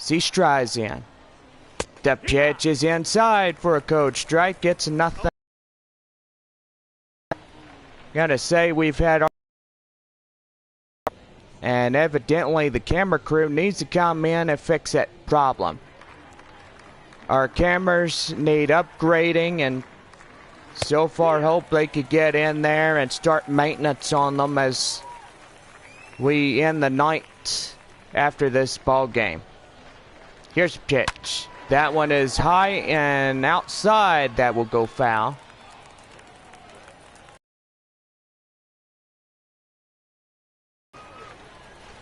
He strides in. The pitch is inside for a coach strike. It's nothing. Gotta say, we've had and evidently the camera crew needs to come in and fix that problem. Our cameras need upgrading, and so far hope they could get in there and start maintenance on them as we end the night after this ball game. Here's a pitch. That one is high and outside. That will go foul.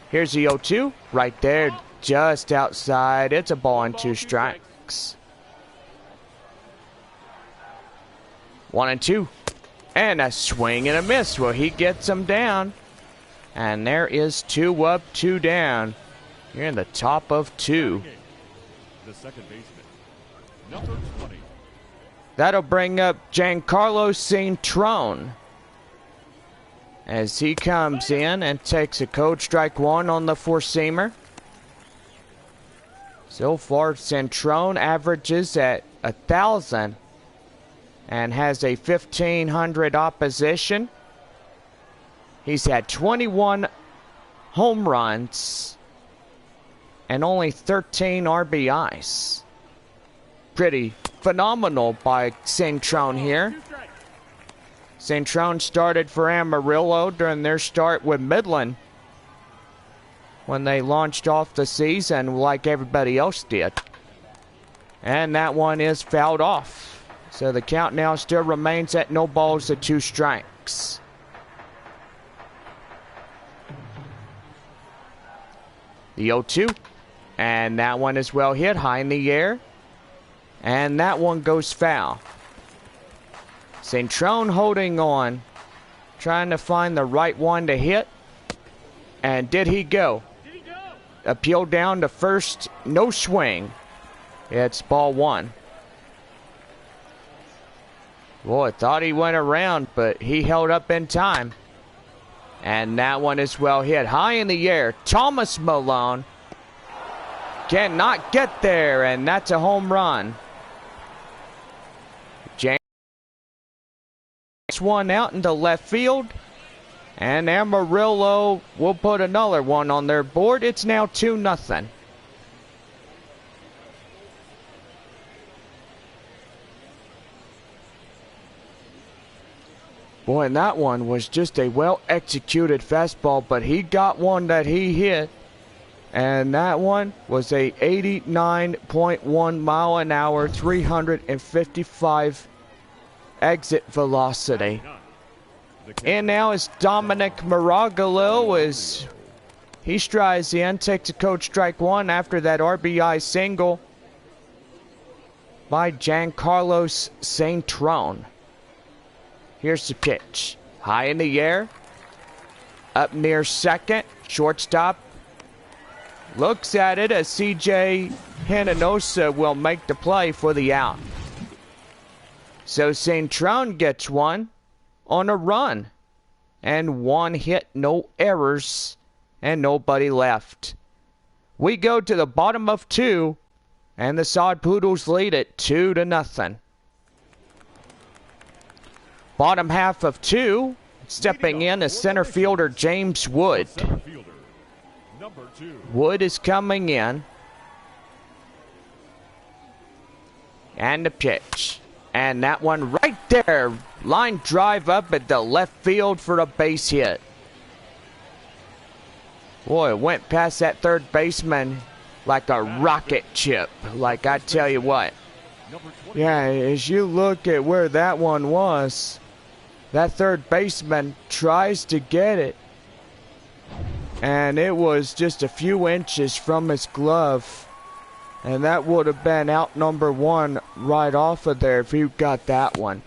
Here's the 0-2 right there, just outside. It's a ball and 2 strikes. 1-2. And a swing and a miss. Well, he gets him down. And there is 2 up, 2 down. You're in the top of 2. The second baseman, number 20. That'll bring up Giancarlo Cintrone as he comes in and takes a code strike 1 on the 4-seamer. So far, Cintrone averages at 1,000 and has a 1,500 opposition. He's had 21 home runs and only 13 RBIs. Pretty phenomenal by Cintrone here. Cintrone started for Amarillo during their start with Midland when they launched off the season like everybody else did. And that one is fouled off. So the count now still remains at no balls to 2 strikes. The 0-2. And that one is well hit, high in the air. And that one goes foul. Cintrone holding on, trying to find the right one to hit. And did he go? Appeal down to first, no swing. It's ball 1. Boy, thought he went around, but he held up in time. And that one is well hit, high in the air. Thomas Malone cannot get there, and that's a home run. James one out into left field, and Amarillo will put another one on their board. It's now 2-0. Boy, and that one was just a well-executed fastball, but he got one that he hit. And that one was a 89.1 mile an hour, 355 exit velocity. And now it's Dominic Maragalo as he strides in, takes a code strike 1 after that RBI single by Giancarlo Cintrone. Here's the pitch. High in the air. Up near second. Shortstop looks at it as CJ Hinojosa will make the play for the out. So Cintrone gets one on a run. And 1 hit, no errors, and nobody left. We go to the bottom of 2, and the Sod Poodles lead it 2-0. Bottom half of 2, stepping in is center fielder James Wood. Wood is coming in. And the pitch. And that one right there. Line drive up at the left field for a base hit. Boy, it went past that third baseman like a rocket ship. Like I tell you what. Yeah, as you look at where that one was, that third baseman tries to get it. And it was just a few inches from his glove. And that would have been out number 1 right off of there if he got that one.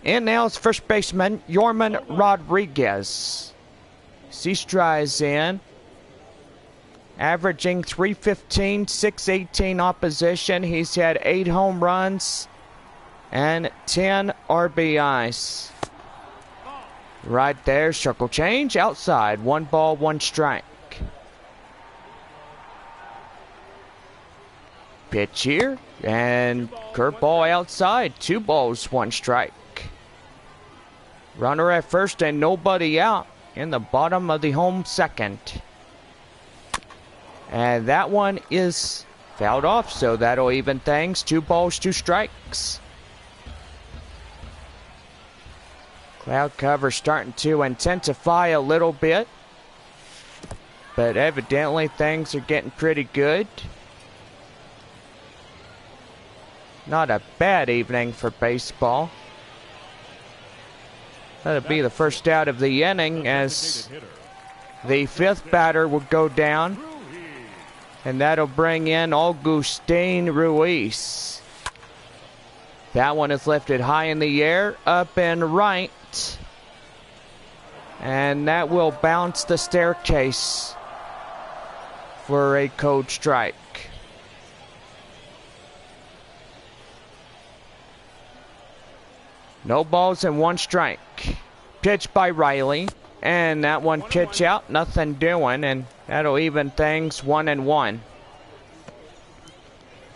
And now it's first baseman Yorman Rodriguez. He strides in. Averaging 315, 618 opposition. He's had 8 home runs and 10 RBIs. Right there, circle change, outside. 1 ball, 1 strike. Pitch here, and curveball outside. 2 balls, 1 strike. Runner at first and nobody out in the bottom of the home second. And that one is fouled off, so that'll even things. 2 balls, 2 strikes. Cloud cover starting to intensify a little bit, but evidently things are getting pretty good. Not a bad evening for baseball. That'll be the first out of the inning as the 5th batter will go down. And that'll bring in Augustin Ruiz. That one is lifted high in the air, up and right. And that will bounce the staircase for a cold strike. No balls and 1 strike. Pitch by Riley. And that one pitch out, nothing doing. And that'll even things 1-1.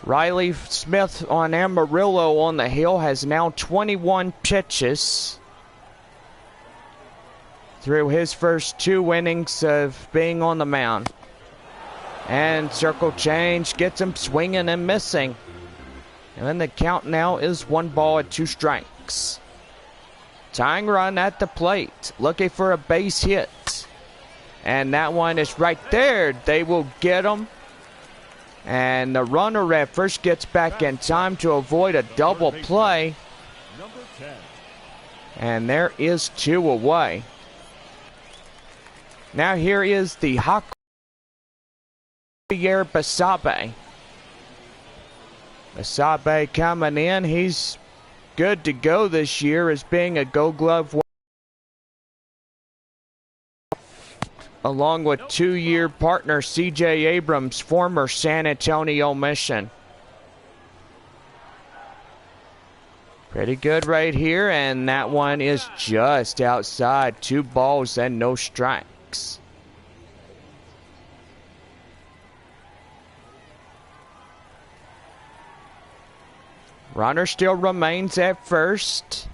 Riley Smith on Amarillo on the hill has now 21 pitches through his first 2 innings of being on the mound. And circle change gets him swinging and missing. And then the count now is 1 ball and 2 strikes. Tying run at the plate, looking for a base hit. And that one is right there. They will get him. And the runner at first gets back in time to avoid a double play. And there is 2 away. Now here is the Javier Basabe. Basabe coming in. He's good to go this year as being a Gold Glove along with 2-year partner C.J. Abrams, former San Antonio Mission. Pretty good right here, and that one is just outside. 2 balls and no strikes. Runner still remains at first.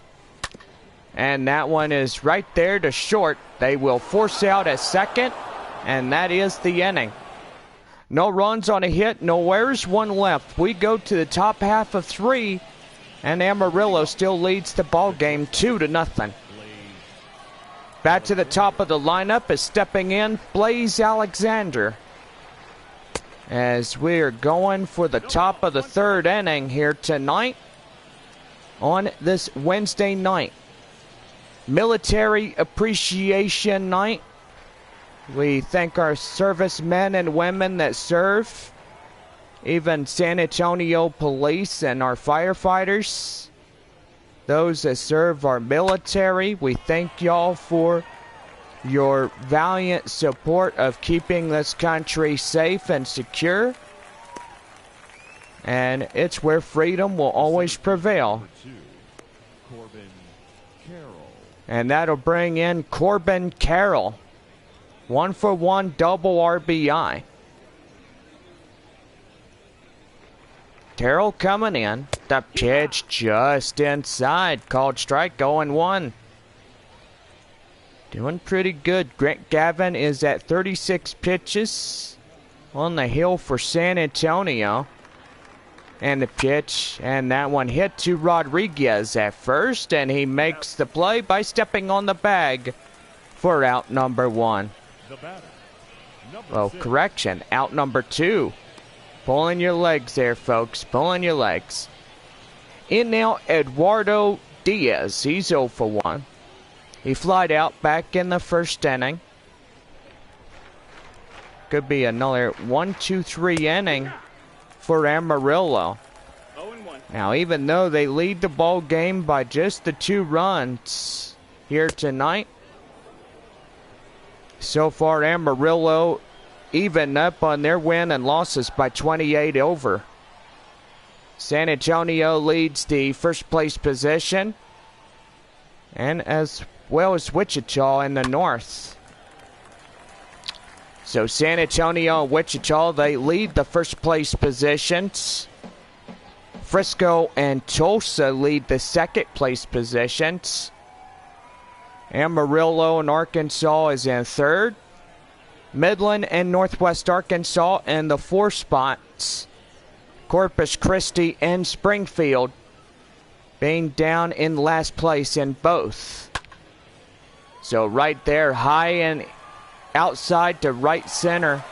And that one is right there to short. They will force out at second. And that is the inning. No runs on a hit. No errors. 1 left. We go to the top half of 3. And Amarillo still leads the ball game 2-0. Back to the top of the lineup is stepping in Blaze Alexander. As we are going for the top of the 3rd inning here tonight on this Wednesday night. Military Appreciation Night. We thank our servicemen and women that serve, even San Antonio Police and our firefighters, those that serve our military. We thank y'all for your valiant support of keeping this country safe and secure. And it's where freedom will always prevail. And that'll bring in Corbin Carroll. 1-for-1 double RBI. Terrell coming in. The pitch just inside. Called strike, going 1. Doing pretty good. Grant Gavin is at 36 pitches on the hill for San Antonio. And the pitch, and that one hit to Rodriguez at first, and he makes the play by stepping on the bag for out number 1. Oh, correction, out number 2. Pulling your legs there, folks, pulling your legs. In now, Eduardo Diaz. He's 0-for-1. He flied out back in the 1st inning. Could be another 1-2-3 inning for Amarillo. Now, even though they lead the ball game by just the 2 runs here tonight, so far Amarillo even up on their win and losses by 28 over. San Antonio leads the 1st place position, and as well as Wichita in the north. So San Antonio and Wichita, they lead the first place positions. Frisco and Tulsa lead the second place positions. Amarillo and Arkansas is in third. Midland and Northwest Arkansas in the 4 spots. Corpus Christi and Springfield being down in last place in both. So right there, high and outside to right center.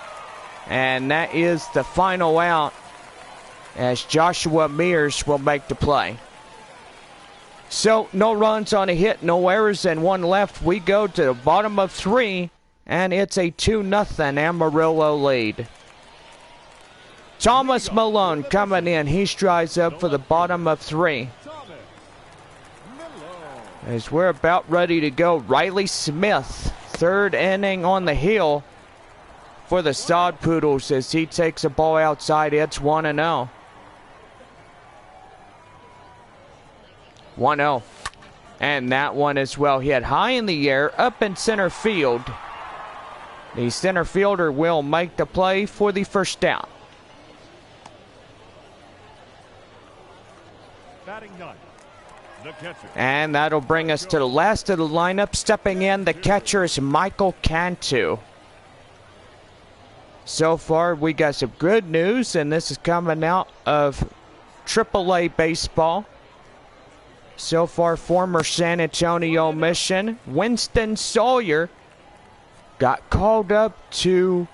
And that is the final out, as Joshua Mears will make the play. So no runs on a hit, no errors, and 1 left. We go to the bottom of 3, and it's a 2-0 Amarillo lead. Thomas Malone coming in. He strides up for the bottom of 3. As we're about ready to go, Riley Smith, 3rd inning on the hill for the Sod Poodles as he takes a ball outside. It's 1-0. 1-0. And that one as well hit high in the air, up in center field. The center fielder will make the play for the first down. Batting 9, the catcher. And that'll bring us to the last of the lineup. Stepping in, the catcher is Michael Cantu. So far, we got some good news, and this is coming out of AAA baseball. So far, former San Antonio Mission, Winston Sawyer, got called up to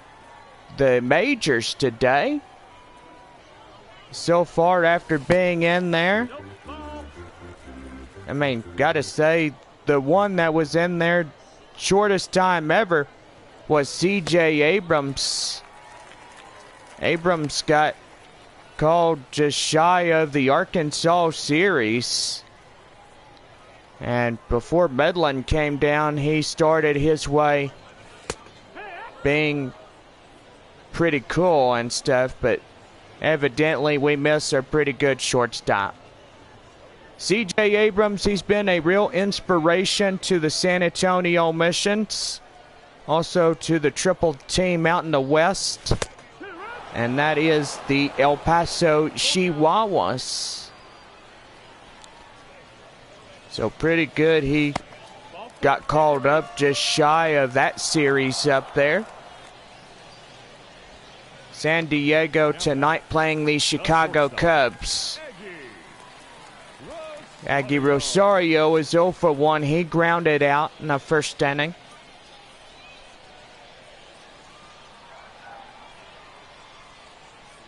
the majors today. So far, after being in there, I mean, gotta say, the one that was in there shortest time ever was C.J. Abrams. Abrams got called just shy of the Arkansas series. And before Midland came down, he started his way being pretty cool and stuff, but evidently we missed a pretty good shortstop. C.J. Abrams, he's been a real inspiration to the San Antonio Missions, also to the triple team out in the West, and that is the El Paso Chihuahuas. So pretty good. He got called up just shy of that series up there. San Diego tonight playing the Chicago Cubs. Aggie Rosario is 0 for 1. He grounded out in the first inning.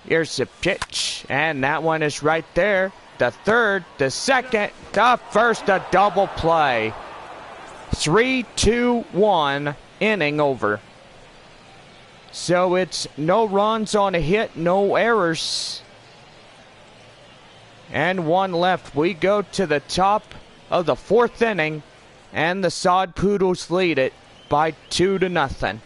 Here's the pitch, and that one is right there. The third, the second, the first, a double play. 3-2-1, inning over. So it's no runs on a hit, no errors. And 1 left. We go to the top of the 4th inning, and the Sod Poodles lead it by 2-0.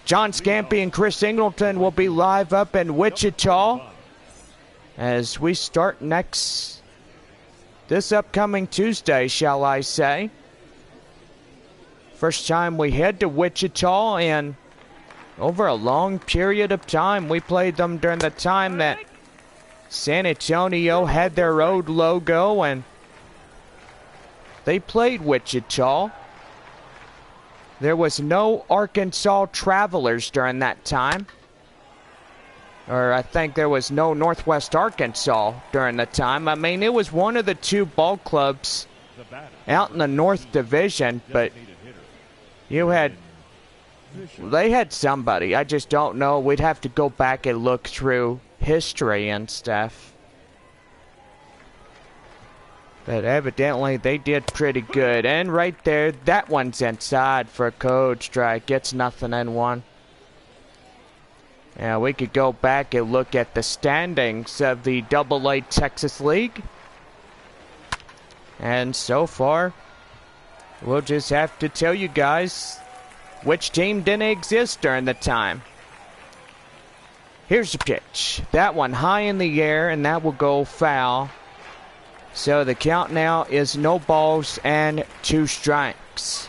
John Scampy and Chris Ingleton will be live up in Wichita as we start this upcoming Tuesday, shall I say. First time we head to Wichita in over a long period of time. We played them during the time that San Antonio had their old logo and they played Wichita. There was no Arkansas Travelers during that time. Or I think there was no Northwest Arkansas during the time. I mean, it was one of the 2 ball clubs out in the North Division, but they had somebody. I just don't know. We'd have to go back and look through history and stuff. But evidently they did pretty good. And right there, that one's inside for a code strike. It's 0-1. Yeah, we could go back and look at the standings of the AA Texas League. And so far, we'll just have to tell you guys which team didn't exist during the time. Here's the pitch. That one high in the air, and that will go foul. So the count now is no balls and 2 strikes.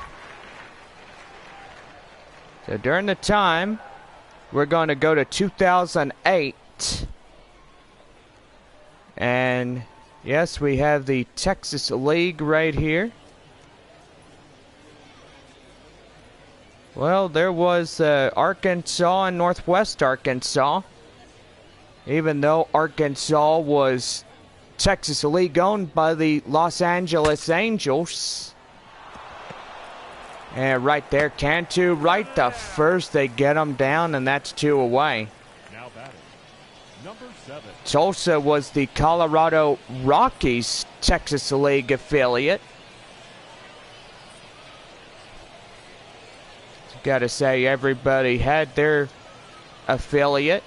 So during the time, we're going to go to 2008. And yes, we have the Texas League right here. Well, there was Arkansas and Northwest Arkansas. Even though Arkansas was Texas League owned by the Los Angeles Angels. And right there, Cantu, right the first, they get them down, and that's 2 away. Now batting, number 7. Tulsa was the Colorado Rockies Texas League affiliate. Gotta say, everybody had their affiliate.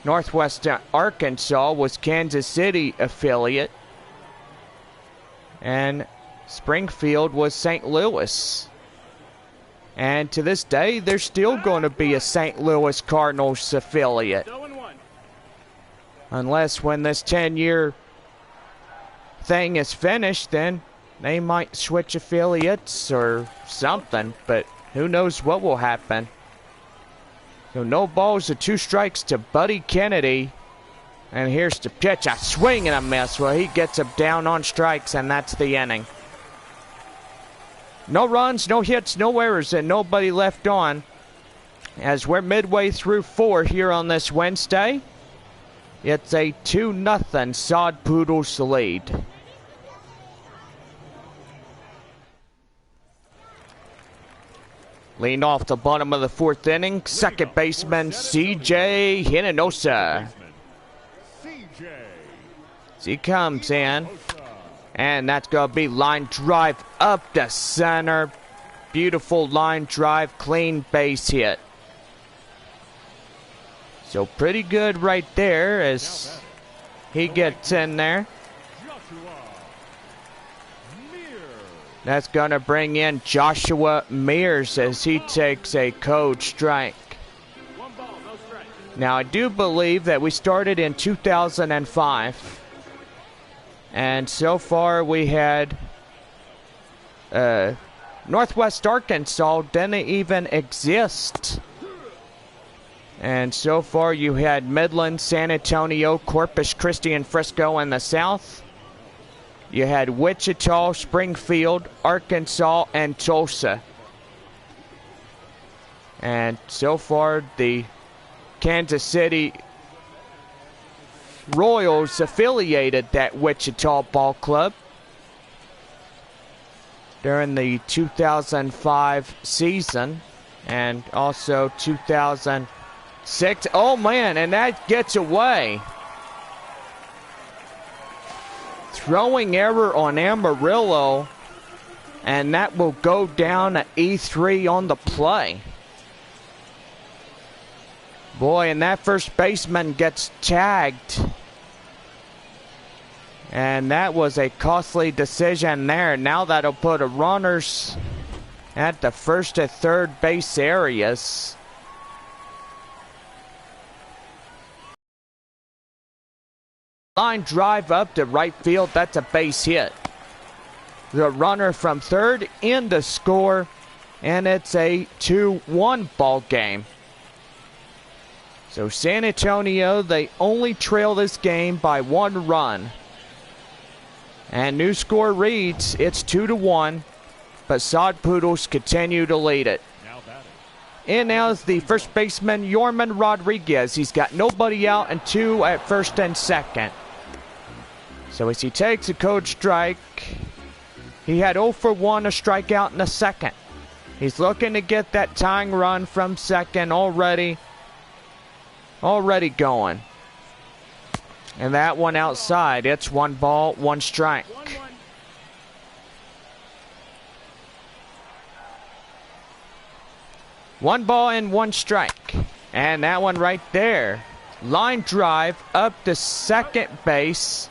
Northwest Arkansas was Kansas City affiliate. And Springfield was St. Louis. And to this day, there's still going to be a St. Louis Cardinals affiliate. Unless when this 10-year thing is finished, then they might switch affiliates or something. But who knows what will happen. So no balls and 2 strikes to Buddy Kennedy. And here's the pitch. A swing and a miss. Well, he gets him down on strikes, and that's the inning. No runs, no hits, no errors, and nobody left on. As we're midway through 4 here on this Wednesday. It's a 2-0 Sod Poodles lead. Leaned off the bottom of the 4th inning. Second baseman C.J. Hinojosa. As he comes in. And that's going to be line drive up the center. Beautiful line drive. Clean base hit. So pretty good right there as he gets in there. That's going to bring in Joshua Mears as he takes a cold strike. Now, I do believe that we started in 2005. And so far we had Northwest Arkansas didn't even exist. And so far you had Midland, San Antonio, Corpus Christi, and Frisco in the south. You had Wichita, Springfield, Arkansas, and Tulsa. And so far, the Kansas City Royals affiliated that Wichita Ball Club during the 2005 season and also 2006. Oh, man, and that gets away. Throwing error on Amarillo, and that will go down to E3 on the play. Boy, and that first baseman gets tagged. And that was a costly decision there. Now that'll put a runners at the first and third base areas. Line drive up to right field. That's a base hit. The runner from third in to score. And it's a 2-1 ball game. So San Antonio, they only trail this game by 1 run. And new score reads, it's 2-1. But Sod Poodles continue to lead it. And now is the first baseman, Yorman Rodriguez. He's got nobody out and 2 at first and second. So as he takes a cold strike, he had 0 for 1, a strikeout in the second. He's looking to get that tying run from second already going. And that one outside, it's 1 ball, 1 strike. 1 ball and 1 strike. And that one right there. Line drive up to second base.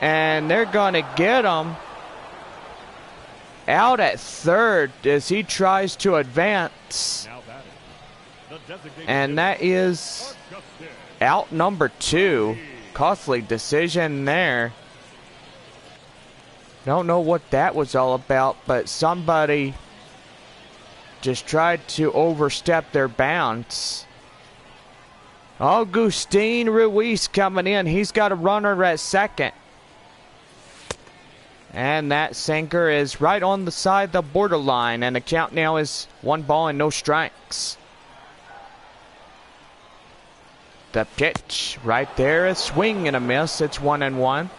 And they're going to get him out at third as he tries to advance. And that is out number 2. Costly decision there. Don't know what that was all about, but somebody just tried to overstep their bounds. Augustin Ruiz coming in. He's got a runner at second. And that sinker is right on the side of the borderline. And the count now is 1 ball and no strikes. The pitch right there, a swing and a miss. It's 1-1.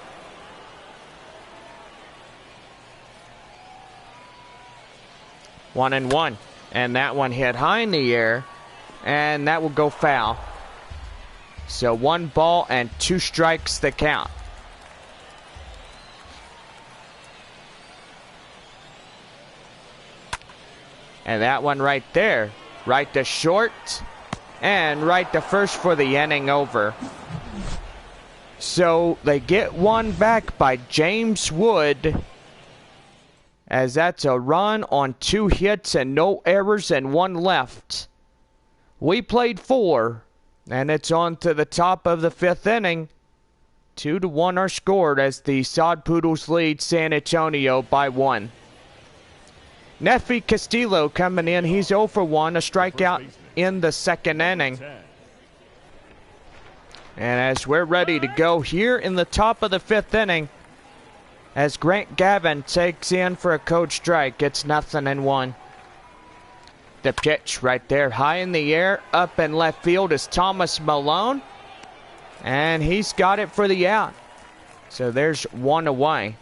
One and one. And that one hit high in the air. And that will go foul. So 1 ball and 2 strikes the count. And that one right there. Right to short. And right to first for the inning over. So they get one back by James Wood. As that's a run on 2 hits and no errors and 1 left. We played 4. And it's on to the top of the 5th inning. 2-1 are scored as the Sod Poodles lead San Antonio by 1. Nefi Castillo coming in. He's 0 for 1. A strikeout in the 2nd inning. And as we're ready to go here in the top of the 5th inning, as Grant Gavin takes in for a code strike, it's 0-1. The pitch right there, high in the air, up in left field is Thomas Malone. And he's got it for the out. So there's 1 away.